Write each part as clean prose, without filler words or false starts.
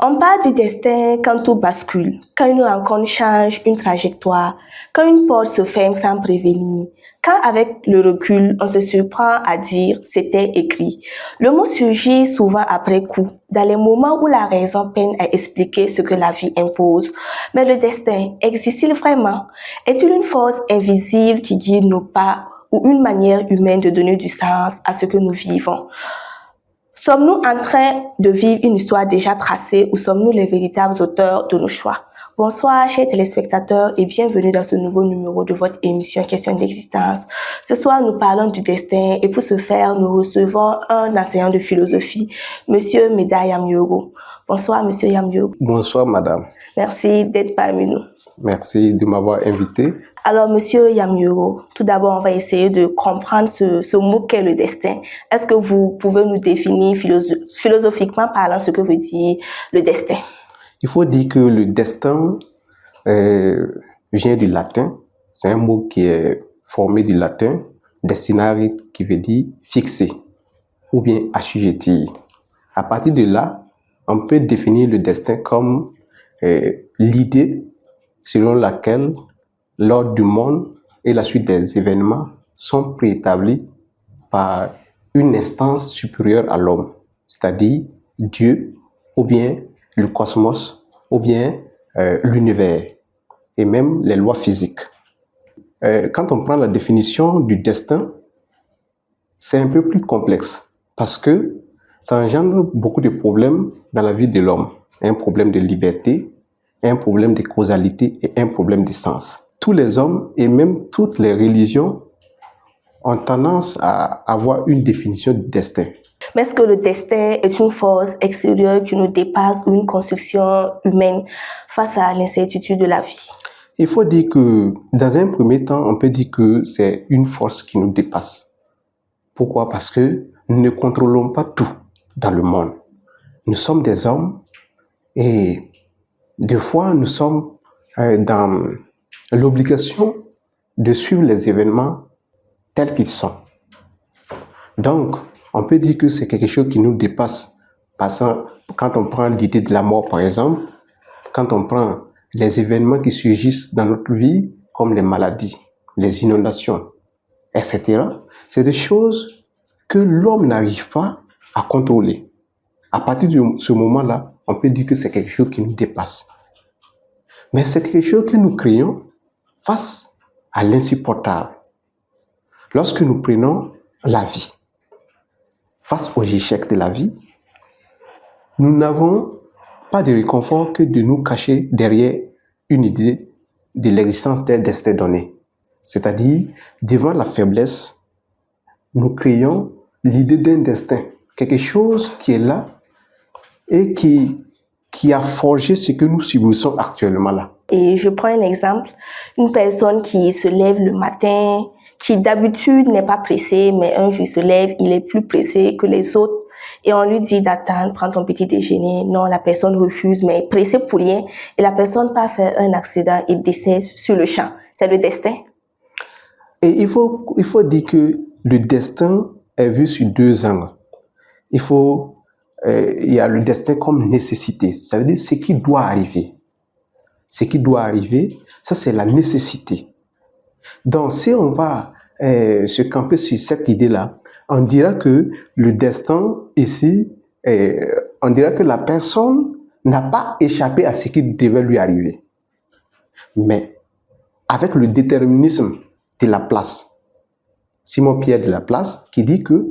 On parle du destin quand tout bascule, quand une rencontre change une trajectoire, quand une porte se ferme sans prévenir, quand avec le recul, on se surprend à dire c'était écrit. Le mot surgit souvent après coup, dans les moments où la raison peine à expliquer ce que la vie impose. Mais le destin, existe-t-il vraiment? Est-il une force invisible qui guide nos pas ou une manière humaine de donner du sens à ce que nous vivons? Sommes-nous en train de vivre une histoire déjà tracée ou sommes-nous les véritables auteurs de nos choix? Bonsoir chers téléspectateurs et bienvenue dans ce nouveau numéro de votre émission Question d'existence. Ce soir, nous parlons du destin et pour ce faire, nous recevons un enseignant de philosophie, Monsieur Meda Yamyoro. Bonsoir Monsieur Yamyoro. Bonsoir Madame. Merci d'être parmi nous. Merci de m'avoir invité. Alors, Monsieur Yamyoro, tout d'abord, on va essayer de comprendre ce mot qu'est le destin. Est-ce que vous pouvez nous définir philosophiquement parlant ce que veut dire le destin? Il faut dire que le destin vient du latin. C'est un mot qui est formé du latin, destinare, qui veut dire fixer ou bien assujettir. À partir de là, on peut définir le destin comme l'idée selon laquelle l'ordre du monde et la suite des événements sont préétablis par une instance supérieure à l'homme, c'est-à-dire Dieu, ou bien le cosmos, ou bien l'univers, et même les lois physiques. Quand on prend la définition du destin, c'est un peu plus complexe, parce que ça engendre beaucoup de problèmes dans la vie de l'homme. Un problème de liberté, un problème de causalité et un problème de sens. Tous les hommes et même toutes les religions ont tendance à avoir une définition du destin. Mais est-ce que le destin est une force extérieure qui nous dépasse ou une construction humaine face à l'incertitude de la vie? Il faut dire que dans un premier temps, on peut dire que c'est une force qui nous dépasse. Pourquoi? Parce que nous ne contrôlons pas tout dans le monde. Nous sommes des hommes et des fois nous sommes dans l'obligation de suivre les événements tels qu'ils sont. Donc, on peut dire que c'est quelque chose qui nous dépasse. Quand on prend l'idée de la mort, par exemple, quand on prend les événements qui surgissent dans notre vie, comme les maladies, les inondations, etc., c'est des choses que l'homme n'arrive pas à contrôler. À partir de ce moment-là, on peut dire que c'est quelque chose qui nous dépasse. Mais c'est quelque chose que nous créons face à l'insupportable. Lorsque nous prenons la vie, face aux échecs de la vie, nous n'avons pas de réconfort que de nous cacher derrière une idée de l'existence d'un destin donné. C'est-à-dire, devant la faiblesse, nous créons l'idée d'un destin, quelque chose qui est là et qui a forgé ce que nous subissons actuellement là. Et je prends un exemple, une personne qui se lève le matin, qui d'habitude n'est pas pressé, mais un jour il se lève, il est plus pressé que les autres et on lui dit d'attendre, prendre ton petit déjeuner. Non, la personne refuse, mais est pressée pour rien et la personne part faire un accident et décède sur le champ. C'est le destin. Et il faut dire que le destin est vu sur deux angles. Il y a le destin comme nécessité, ça veut dire ce qui doit arriver. Ce qui doit arriver, ça c'est la nécessité. Donc, si on va se camper sur cette idée-là, on dira que le destin ici, on dira que la personne n'a pas échappé à ce qui devait lui arriver. Mais avec le déterminisme de Laplace, Simon-Pierre de Laplace, qui dit que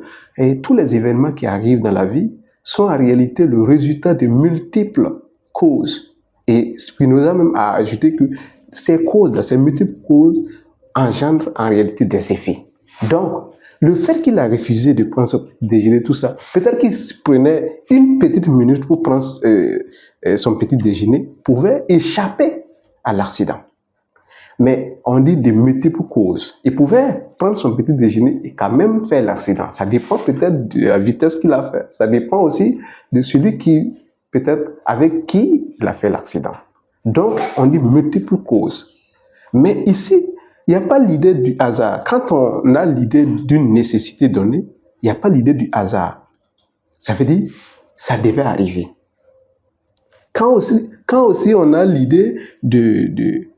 tous les événements qui arrivent dans la vie sont en réalité le résultat de multiples causes. Et Spinoza même a ajouté que ces causes, ces multiples causes, engendre en réalité des effets. Donc, le fait qu'il a refusé de prendre son petit déjeuner, tout ça, peut-être qu'il prenait une petite minute pour prendre son petit déjeuner, pouvait échapper à l'accident. Mais on dit de multiples causes. Il pouvait prendre son petit déjeuner et quand même faire l'accident. Ça dépend peut-être de la vitesse qu'il a fait. Ça dépend aussi de celui qui, peut-être avec qui il a fait l'accident. Donc, on dit multiples causes. Mais ici, il n'y a pas l'idée du hasard. Quand on a l'idée d'une nécessité donnée, il n'y a pas l'idée du hasard. Ça veut dire, ça devait arriver. Quand aussi on a l'idée du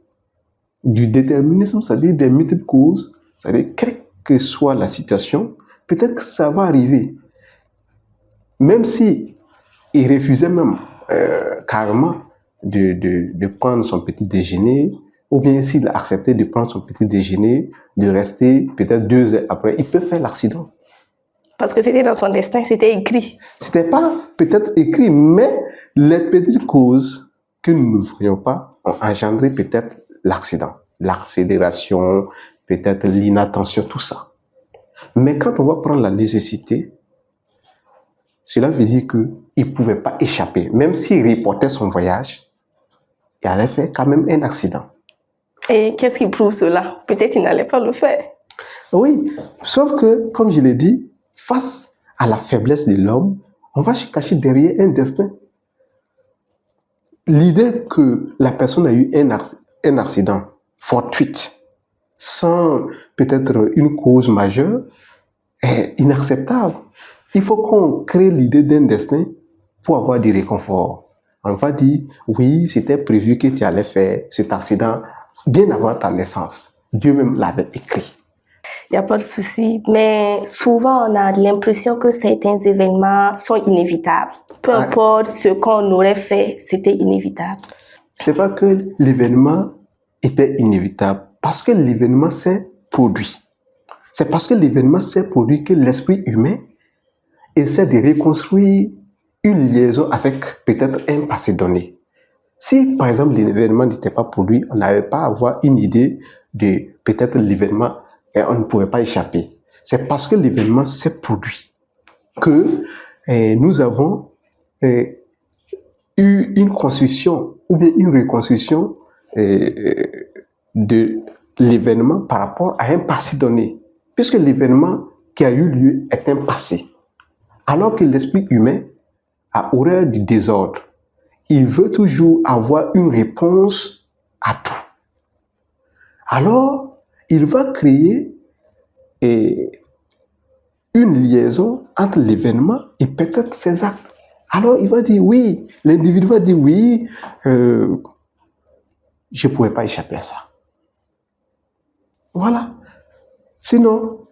déterminisme, c'est-à-dire des multiples causes, c'est-à-dire quelle que soit la situation, peut-être que ça va arriver. Même si il refusait même carrément de prendre son petit déjeuner, ou bien s'il acceptait de prendre son petit déjeuner, de rester peut-être 2 heures après, il peut faire l'accident. Parce que c'était dans son destin, c'était écrit. C'était pas peut-être écrit, mais les petites causes que nous ne voyons pas ont engendré peut-être l'accident, l'accélération, peut-être l'inattention, tout ça. Mais quand on va prendre la nécessité, cela veut dire qu'il ne pouvait pas échapper. Même s'il reportait son voyage, il allait faire quand même un accident. Et qu'est-ce qui prouve cela? Peut-être qu'il n'allait pas le faire. Oui, sauf que, comme je l'ai dit, face à la faiblesse de l'homme, on va se cacher derrière un destin. L'idée que la personne a eu un accident fortuit, sans peut-être une cause majeure, est inacceptable. Il faut qu'on crée l'idée d'un destin pour avoir du réconfort. On va dire, oui, c'était prévu que tu allais faire cet accident bien avant ta naissance. Dieu même l'avait écrit. Il n'y a pas de souci. Mais souvent, on a l'impression que certains événements sont inévitables. Peu importe ce qu'on aurait fait, c'était inévitable. C'est pas que l'événement était inévitable, parce que l'événement s'est produit. C'est parce que l'événement s'est produit que l'esprit humain essaie de reconstruire une liaison avec peut-être un passé donné. Si, par exemple, l'événement n'était pas produit, on n'avait pas à avoir une idée de peut-être l'événement et on ne pouvait pas échapper. C'est parce que l'événement s'est produit que nous avons eu une construction ou bien une reconstruction de l'événement par rapport à un passé donné. Puisque l'événement qui a eu lieu est un passé. Alors que l'esprit humain a horreur du désordre. Il veut toujours avoir une réponse à tout. Alors, il va créer une liaison entre l'événement et peut-être ses actes. Alors, il va dire oui, l'individu va dire oui, je ne pouvais pas échapper à ça. Voilà. Sinon,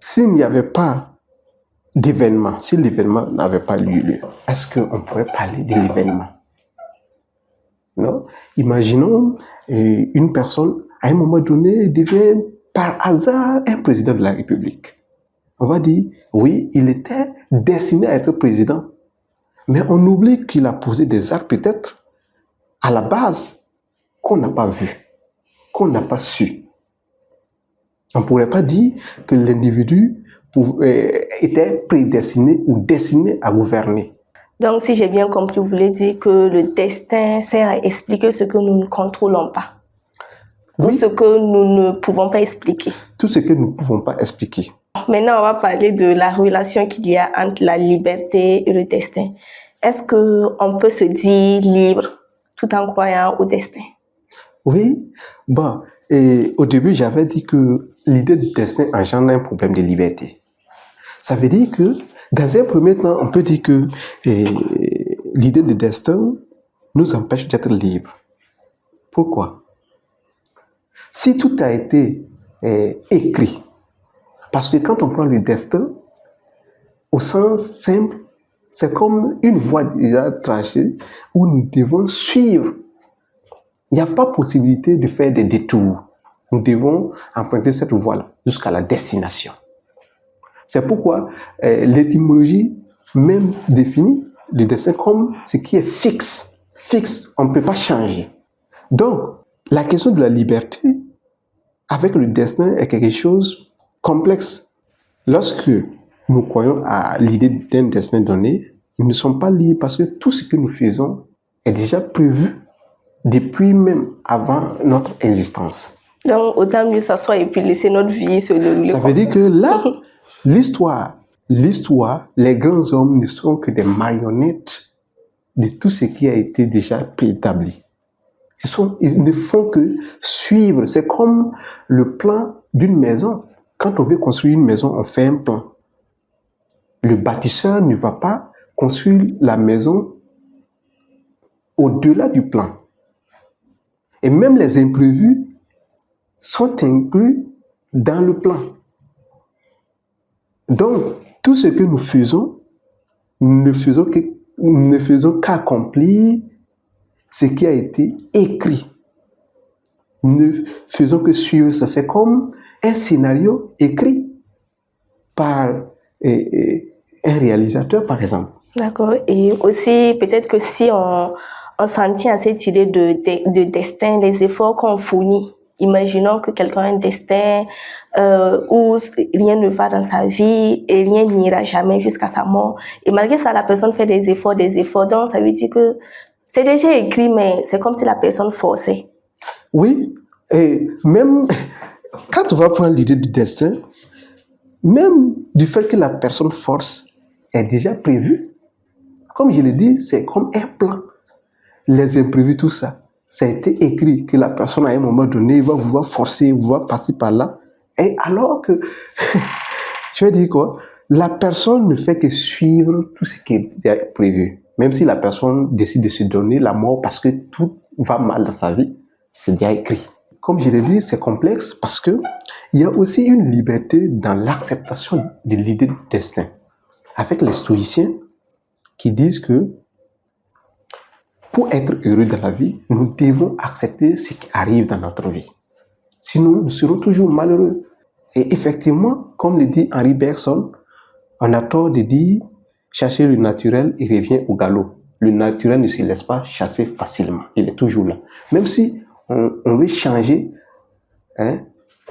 s'il n'y avait pas d'événement, si l'événement n'avait pas eu lieu, est-ce qu'on pourrait parler de l'événement? Non? Imaginons une personne, à un moment donné, devient par hasard un président de la République. On va dire, oui, il était destiné à être président, mais on oublie qu'il a posé des actes peut-être à la base qu'on n'a pas vu, qu'on n'a pas su. On ne pourrait pas dire que l'individu était prédestiné ou destiné à gouverner. Donc, si j'ai bien compris, vous voulez dire que le destin sert à expliquer ce que nous ne contrôlons pas. Oui. Ou ce que nous ne pouvons pas expliquer. Tout ce que nous ne pouvons pas expliquer. Maintenant, on va parler de la relation qu'il y a entre la liberté et le destin. Est-ce qu'on peut se dire libre tout en croyant au destin? Oui. Bon, au début, j'avais dit que l'idée du destin engendre un problème de liberté. Ça veut dire que, dans un premier temps, on peut dire que l'idée de destin nous empêche d'être libres. Pourquoi? Si tout a été écrit, parce que quand on prend le destin, au sens simple, c'est comme une voie déjà tranchée où nous devons suivre. Il n'y a pas possibilité de faire des détours. Nous devons emprunter cette voie-là jusqu'à la destination. C'est pourquoi l'étymologie même définit le destin comme ce qui est fixe. Fixe, on ne peut pas changer. Donc, la question de la liberté avec le destin est quelque chose de complexe. Lorsque nous croyons à l'idée d'un destin donné, nous ne sommes pas libres parce que tout ce que nous faisons est déjà prévu depuis même avant notre existence. Donc, autant mieux s'asseoir et puis laisser notre vie se dérouler. Ça veut dire que là, l'histoire, les grands hommes ne sont que des marionnettes de tout ce qui a été déjà préétabli. Ils ne font que suivre. C'est comme le plan d'une maison. Quand on veut construire une maison, on fait un plan. Le bâtisseur ne va pas construire la maison au-delà du plan. Et même les imprévus sont inclus dans le plan. Donc, tout ce que nous faisons, nous ne faisons qu'accomplir ce qui a été écrit. Nous ne faisons que suivre ça. C'est comme un scénario écrit par un réalisateur, par exemple. D'accord. Et aussi, peut-être que si on s'en tient à cette idée de destin, les efforts qu'on fournit, imaginons que quelqu'un a un destin où rien ne va dans sa vie et rien n'ira jamais jusqu'à sa mort. Et malgré ça, la personne fait des efforts. Donc, ça veut dire que c'est déjà écrit, mais c'est comme si la personne forçait. Oui, et même quand on va prendre l'idée du destin, même du fait que la personne force est déjà prévu. Comme je l'ai dit, c'est comme un plan. Les imprévus, tout ça, ça a été écrit que la personne à un moment donné va vouloir forcer, vouloir passer par là. Et alors que, je vais dire quoi, la personne ne fait que suivre tout ce qui est prévu. Même si la personne décide de se donner la mort parce que tout va mal dans sa vie, c'est déjà écrit. Comme je l'ai dit, c'est complexe parce que il y a aussi une liberté dans l'acceptation de l'idée du destin. Avec les stoïciens qui disent que pour être heureux dans la vie, nous devons accepter ce qui arrive dans notre vie. Sinon, nous serons toujours malheureux. Et effectivement, comme le dit Henri Bergson, on a tort de dire chercher le naturel, il revient au galop. Le naturel ne se laisse pas chasser facilement. Il est toujours là. Même si on veut changer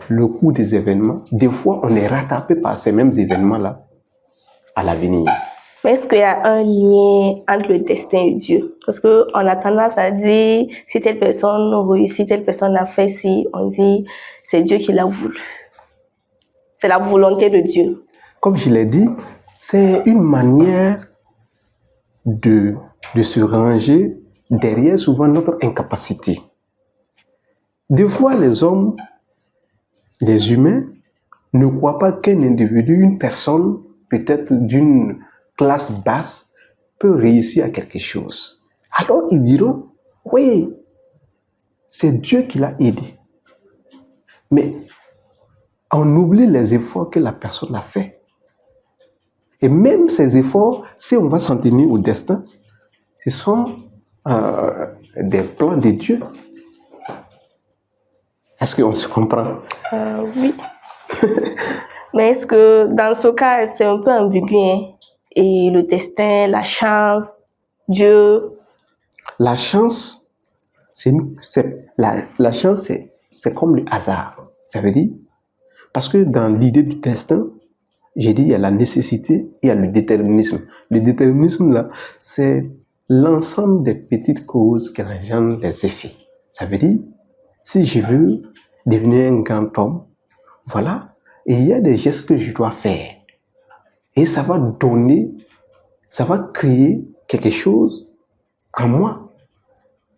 le cours des événements, des fois on est rattrapé par ces mêmes événements-là à l'avenir. Mais est-ce qu'il y a un lien entre le destin et Dieu? Parce qu'on a tendance à dire, si telle personne réussit, telle personne a fait ci, on dit, c'est Dieu qui l'a voulu. C'est la volonté de Dieu. Comme je l'ai dit, c'est une manière de se ranger derrière souvent notre incapacité. Des fois, les hommes, les humains, ne croient pas qu'un individu, une personne, peut-être d'une classe basse, peut réussir à quelque chose. Alors ils diront, oui, c'est Dieu qui l'a aidé. Mais on oublie les efforts que la personne a fait. Et même ces efforts, si on va s'en tenir au destin, ce sont des plans de Dieu. Est-ce qu'on se comprend? Oui. Mais est-ce que dans ce cas, c'est un peu ambigu, hein? Et le destin, la chance, Dieu. La chance, c'est comme le hasard. Ça veut dire, parce que dans l'idée du destin, j'ai dit, il y a la nécessité et il y a le déterminisme. Le déterminisme, là, c'est l'ensemble des petites causes qui engendrent des effets. Ça veut dire, si je veux devenir un grand homme, voilà, et il y a des gestes que je dois faire. Et ça va créer quelque chose en moi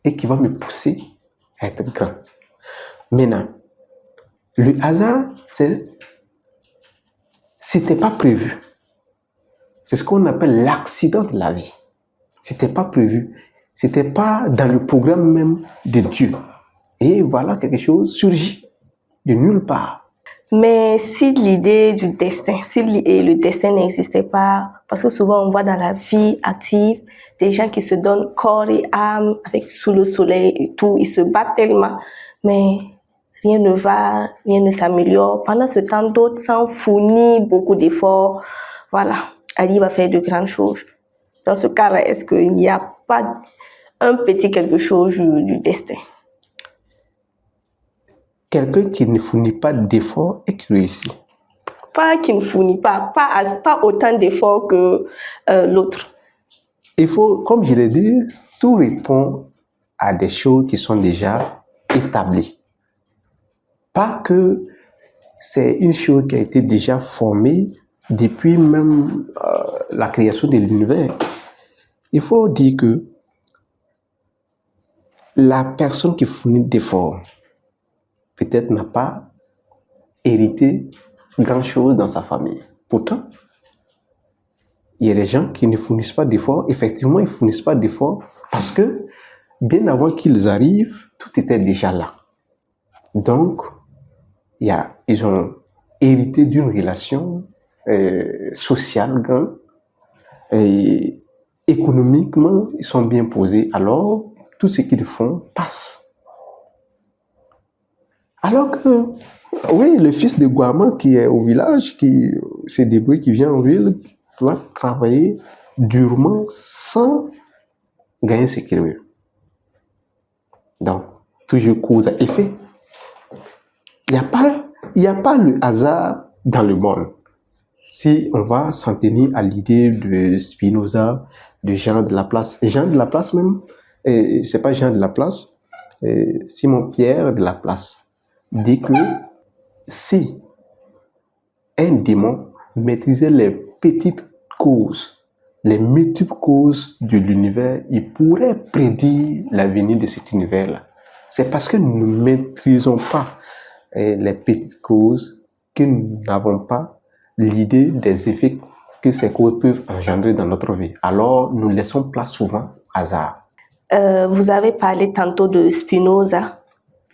et qui va me pousser à être grand. Maintenant, le hasard, c'était pas prévu. C'est ce qu'on appelle l'accident de la vie. C'était pas prévu. C'était pas dans le programme même de Dieu. Et voilà, quelque chose surgit de nulle part. Mais si l'idée du destin, le destin n'existait pas, parce que souvent on voit dans la vie active des gens qui se donnent corps et âme sous le soleil et tout, ils se battent tellement, mais rien ne va, rien ne s'améliore. Pendant ce temps, d'autres s'en fournissent beaucoup d'efforts. Voilà, Ali va faire de grandes choses. Dans ce cas-là, est-ce qu'il n'y a pas un petit quelque chose du destin? Quelqu'un qui ne fournit pas d'efforts et qui réussit. Pas qui ne fournit pas autant d'efforts que l'autre. Il faut, comme je l'ai dit, tout répond à des choses qui sont déjà établies. Pas que c'est une chose qui a été déjà formée depuis même la création de l'univers. Il faut dire que la personne qui fournit d'efforts, peut-être n'a pas hérité grand-chose dans sa famille. Pourtant, il y a des gens qui ne fournissent pas d'efforts. Effectivement, ils ne fournissent pas d'efforts parce que bien avant qu'ils arrivent, tout était déjà là. Donc, ils ont hérité d'une relation sociale grande et économiquement, ils sont bien posés. Alors, tout ce qu'ils font passe. Alors que, oui, le fils de Guaman qui est au village, qui se débrouille, qui vient en ville, doit travailler durement sans gagner ce qu'il veut. Donc, toujours cause à effet. Il n'y a pas le hasard dans le monde. Si on va s'en tenir à l'idée de Spinoza, de Jean de Laplace, Jean de Laplace même, c'est pas Jean de Laplace, Simon-Pierre de Laplace dit que si un démon maîtrisait les petites causes, les multiples causes de l'univers, il pourrait prédire l'avenir de cet univers-là. C'est parce que nous ne maîtrisons pas les petites causes que nous n'avons pas l'idée des effets que ces causes peuvent engendrer dans notre vie. Alors, nous laissons place souvent au hasard. Vous avez parlé tantôt de Spinoza.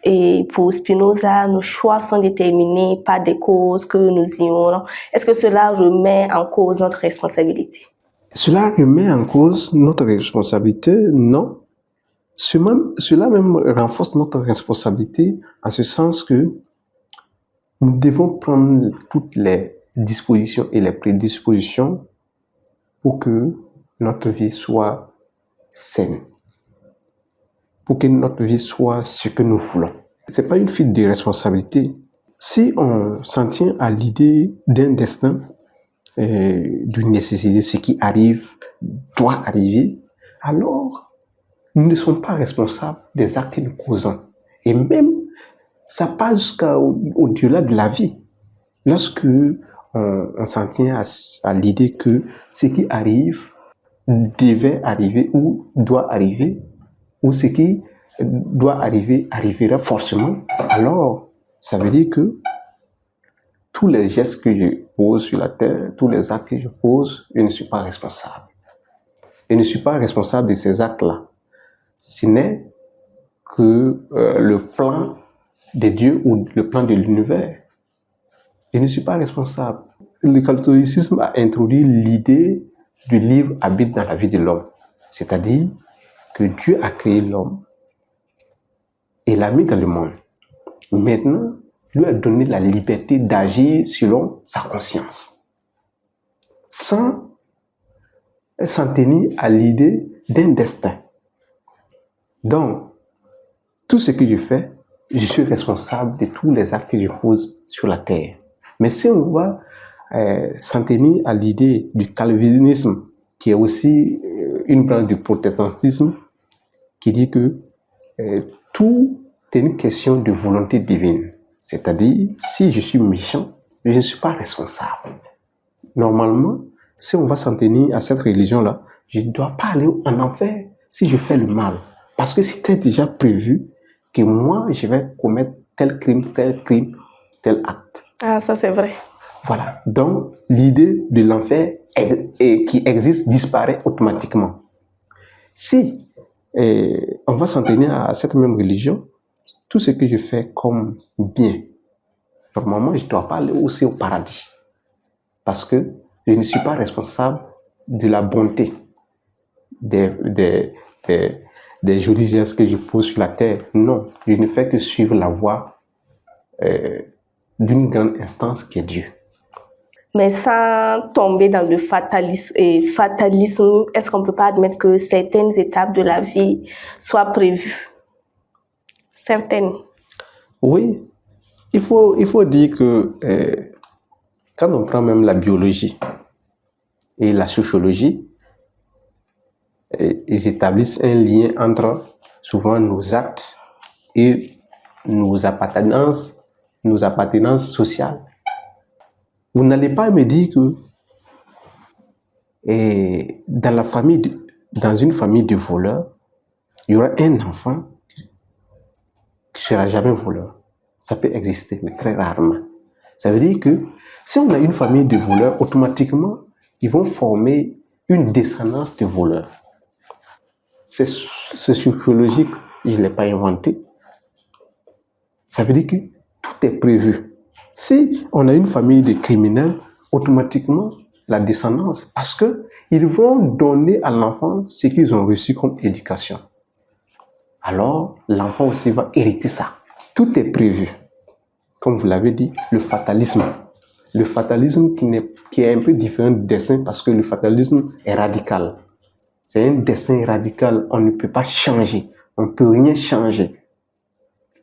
Et pour Spinoza, nos choix sont déterminés par des causes que nous ignorons. Est-ce que cela remet en cause notre responsabilité? Cela remet en cause notre responsabilité? Non. Cela même renforce notre responsabilité en ce sens que nous devons prendre toutes les dispositions et les prédispositions pour que notre vie soit saine, pour que notre vie soit ce que nous voulons. Ce n'est pas une fuite de responsabilité. Si on s'en tient à l'idée d'un destin, d'une nécessité, ce qui arrive doit arriver, alors nous ne sommes pas responsables des actes que nous causons. Et même, ça passe jusqu'au-delà de la vie. Lorsque on s'en tient à l'idée que ce qui arrive devait arriver ou doit arriver, ou ce qui doit arriver arrivera forcément, alors ça veut dire que tous les gestes que je pose sur la terre, tous les actes que je pose, je ne suis pas responsable. Je ne suis pas responsable de ces actes-là. Ce n'est que le plan de Dieu ou le plan de l'univers. Je ne suis pas responsable. Le catholicisme a introduit l'idée du libre arbitre dans la vie de l'homme. C'est-à-dire que Dieu a créé l'homme et l'a mis dans le monde. Maintenant, lui a donné la liberté d'agir selon sa conscience, sans s'en tenir à l'idée d'un destin. Donc, tout ce que je fais, je suis responsable de tous les actes que je pose sur la terre. Mais si on va s'en tenir à l'idée du calvinisme, qui est aussi une branche du protestantisme, qui dit que tout est une question de volonté divine. C'est-à-dire, si je suis méchant, je ne suis pas responsable. Normalement, si on va s'en tenir à cette religion-là, je ne dois pas aller en enfer si je fais le mal. Parce que c'était déjà prévu que moi, je vais commettre tel crime, tel acte. Ah, ça c'est vrai. Voilà. Donc, l'idée de l'enfer qui existe disparaît automatiquement. Si on va s'en tenir à cette même religion, tout ce que je fais comme bien, normalement, je ne dois pas aller aussi au paradis. Parce que je ne suis pas responsable de la bonté des jolis gestes que je pose sur la terre. Non, je ne fais que suivre la voie d'une grande instance qui est Dieu. Mais sans tomber dans le fatalisme, est-ce qu'on ne peut pas admettre que certaines étapes de la vie soient prévues? Certaines. Oui, il faut dire que quand on prend même la biologie et la sociologie, ils établissent un lien entre souvent nos actes et nos appartenances sociales. Vous n'allez pas me dire que dans une famille de voleurs, il y aura un enfant qui ne sera jamais voleur. Ça peut exister, mais très rarement. Ça veut dire que si on a une famille de voleurs, automatiquement, ils vont former une descendance de voleurs. c'est sociologique, je ne l'ai pas inventé. Ça veut dire que tout est prévu. Si on a une famille de criminels, automatiquement, la descendance, parce qu'ils vont donner à l'enfant ce qu'ils ont reçu comme éducation. Alors, l'enfant aussi va hériter ça. Tout est prévu. Comme vous l'avez dit, le fatalisme. Le fatalisme qui est un peu différent du destin parce que le fatalisme est radical. C'est un destin radical, on ne peut pas changer, on ne peut rien changer.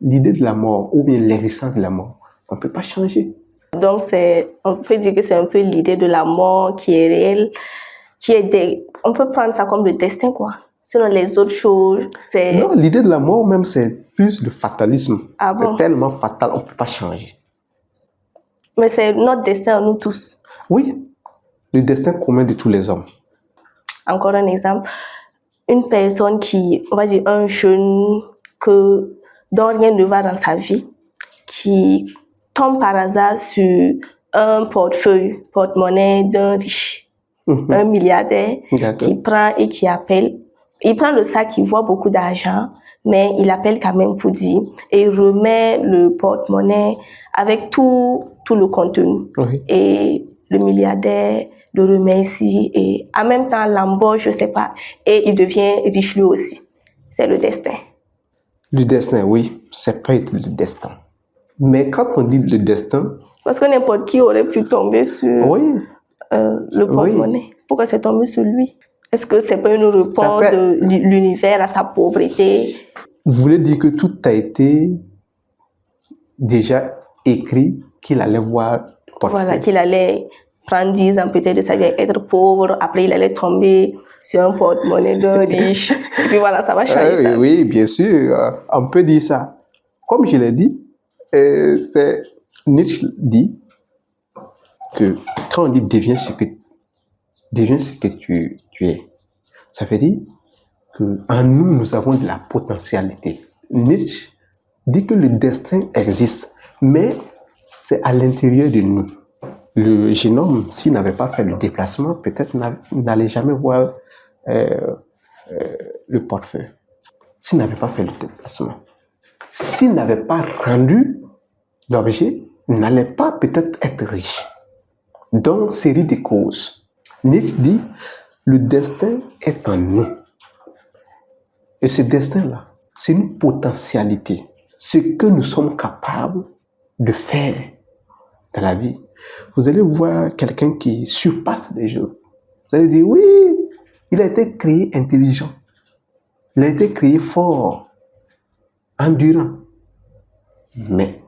L'idée de la mort ou bien l'existence de la mort, on ne peut pas changer. Donc, on peut dire que c'est un peu l'idée de la mort qui est réelle, on peut prendre ça comme le destin, quoi. Sinon, les autres choses, c'est... Non, l'idée de la mort même, c'est plus le fatalisme. Ah bon? C'est tellement fatal, on ne peut pas changer. Mais c'est notre destin à nous tous. Oui, le destin commun de tous les hommes. Encore un exemple, une personne qui, on va dire un jeune dont rien ne va dans sa vie, qui tombe par hasard sur un porte-monnaie d'un riche, un milliardaire, qui prend et qui appelle. Il prend le sac, il voit beaucoup d'argent, mais il appelle quand même pour dire, et il remet le porte-monnaie avec tout le contenu. Oui. Et le milliardaire le remercie et en même temps l'embauche, je ne sais pas, et il devient riche lui aussi. C'est le destin. Le destin, oui, c'est peut être le destin. Mais quand on dit le destin... Parce que n'importe qui aurait pu tomber sur le porte-monnaie. Oui. Pourquoi c'est tombé sur lui? Est-ce que c'est pas une réponse de l'univers à sa pauvreté? Vous voulez dire que tout a été déjà écrit qu'il allait voir le portefeuille? Voilà, qu'il allait prendre 10 ans peut-être de sa vie, être pauvre, après il allait tomber sur un porte-monnaie d'un riche, et puis voilà, ça va changer ça. Oui, bien sûr, on peut dire ça. Comme je l'ai dit, Nietzsche dit que quand on dit deviens ce que tu es, ça veut dire qu'en nous avons de la potentialité. Nietzsche dit que le destin existe, mais c'est à l'intérieur de nous. Le jeune homme, s'il n'avait pas fait le déplacement, peut-être n'allait jamais voir le portefeuille. S'il n'avait pas fait le déplacement. S'il n'avait pas rendu l'objet, n'allait pas peut-être être riche. Donc, série de causes. Nietzsche dit, le destin est en nous. Et ce destin-là, c'est une potentialité. Ce que nous sommes capables de faire dans la vie. Vous allez voir quelqu'un qui surpasse les autres. Vous allez dire, oui, il a été créé intelligent. Il a été créé fort, endurant. Mais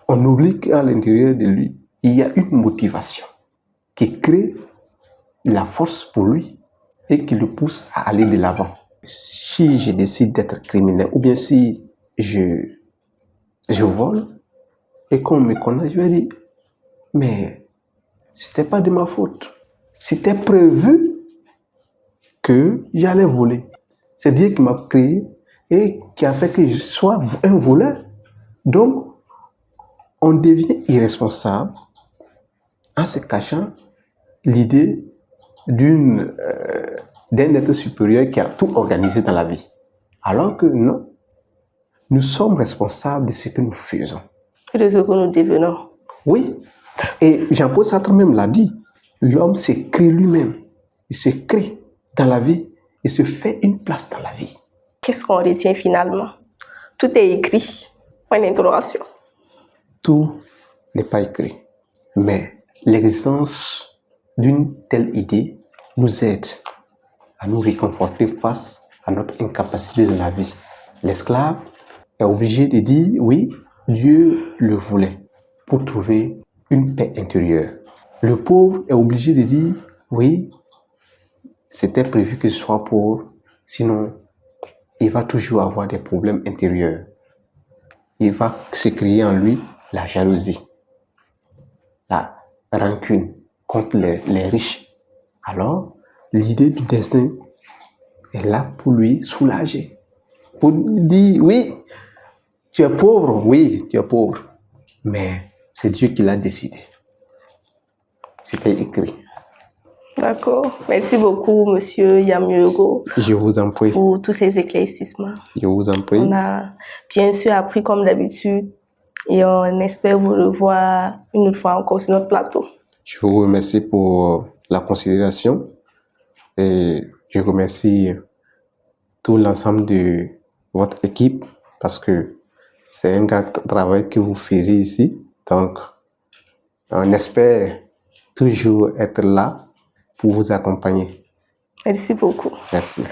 on oublie qu'à l'intérieur de lui, il y a une motivation qui crée la force pour lui et qui le pousse à aller de l'avant. Si je décide d'être criminel ou bien si je vole et qu'on me connaît, je vais dire, mais c'était pas de ma faute. C'était prévu que j'allais voler. C'est Dieu qui m'a créé et qui a fait que je sois un voleur. Donc, on devient irresponsable en se cachant l'idée d'un être supérieur qui a tout organisé dans la vie. Alors que non, nous sommes responsables de ce que nous faisons. Et de ce que nous devenons. Oui, et Jean-Paul Sartre même l'a dit, l'homme se crée lui-même, il se crée dans la vie, il se fait une place dans la vie. Qu'est-ce qu'on retient finalement? Tout est écrit, point d'interrogation. Tout n'est pas écrit, mais l'existence d'une telle idée nous aide à nous réconforter face à notre incapacité dans la vie. L'esclave est obligé de dire oui, Dieu le voulait pour trouver une paix intérieure. Le pauvre est obligé de dire oui, c'était prévu que ce soit pauvre, sinon il va toujours avoir des problèmes intérieurs. Il va se créer en lui la jalousie, la rancune contre les riches. Alors, l'idée du destin est là pour lui soulager. Pour dire, oui, tu es pauvre, oui, tu es pauvre. Mais c'est Dieu qui l'a décidé. C'était écrit. D'accord. Merci beaucoup, Monsieur Yamuego, Je vous en prie. pour tous ces éclaircissements. Je vous en prie. On a bien sûr appris comme d'habitude et on espère vous revoir une autre fois encore sur notre plateau. Je vous remercie pour la considération et je remercie tout l'ensemble de votre équipe parce que c'est un grand travail que vous faites ici. Donc, on espère toujours être là pour vous accompagner. Merci beaucoup. Merci.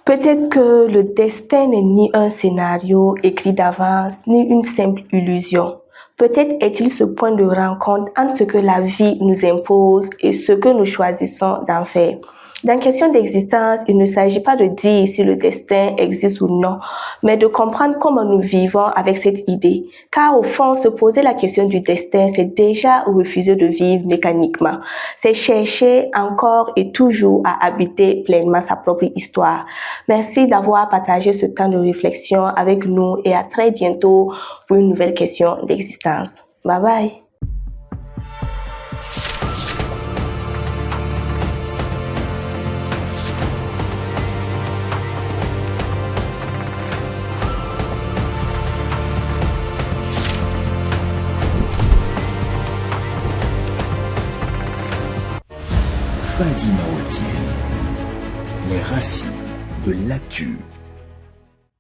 Peut-être que le destin n'est ni un scénario écrit d'avance, ni une simple illusion. Peut-être est-il ce point de rencontre entre ce que la vie nous impose et ce que nous choisissons d'en faire. Dans question d'existence, il ne s'agit pas de dire si le destin existe ou non, mais de comprendre comment nous vivons avec cette idée. Car au fond, se poser la question du destin, c'est déjà refuser de vivre mécaniquement. C'est chercher encore et toujours à habiter pleinement sa propre histoire. Merci d'avoir partagé ce temps de réflexion avec nous et à très bientôt pour une nouvelle question d'existence. Bye bye. Fadi Mawa TV, les racines de l'actu.